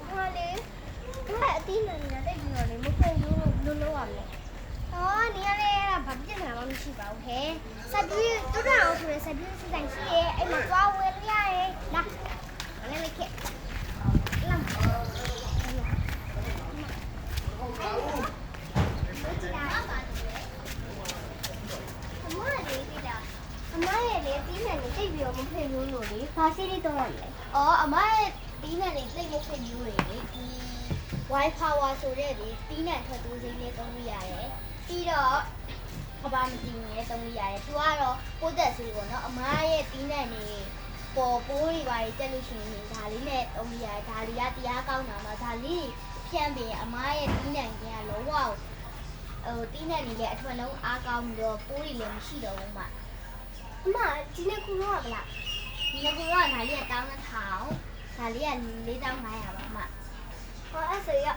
ဟာလေအတီးနေနေတဲ့ဒီလိုလေးမဖွင့်ဘူးလို့လုပ်ရမယ်။နေရာလေးကဘာပြဿနာမှမရှိပါဘူးဟဲ့။ဆက်ပြီးတို့တော့အောင်ဆိုရယ်ဆက်ပြီးစစ်တိုင်းရှိရဲ့အဲ့မှာသွားဝယ်လို့ရရဲ့။လာ။လည်းလိုက်ခဲ့။လာ။အမရဲ့လေတီးနေနေတိတ်ပြီးတော့မဖွင့်ဘူးလို့လေ။ဘာစီးလေးတော့ရလဲ။အမရဲ့တီးနေနေတိတ်မဖွင့်ဘူးလေဒီ Wi-Fi power ဆိုတဲ့ဒီတီးနှံထွက်တိုးစိမ်းလေးသုံးလို့ရတယ်။ပြီးတော့ကဘာမတီးနဲ့သုံးလို့ရတယ်။သူကတော့ပိုးသက်ဆေးပေါ့နော်။အမရဲ့တီးနှံနေပေါ်ပိုးတွေပါတက်လို့ရှိရင်ဒါလေးနဲ့သုံးလို့ရတယ်။ဒါလေးကတရားကောင်းတာမှဒါလေးဖြန့်ပြီးအမရဲ့တီးနှံကလုံးဝတီးနှံနေတဲ့အထွတ်လုံးအားကောင်းပြီးတော့ပိုးတွေလည်းမရှိတော့ဘူးမှ။အမဒီနေ့ကူတော့ဗလား။ဒီနေ့ကူတော့ဒါလေးက12000ဒါလေးက4500ပါမှ။အဲ့ဆိုရ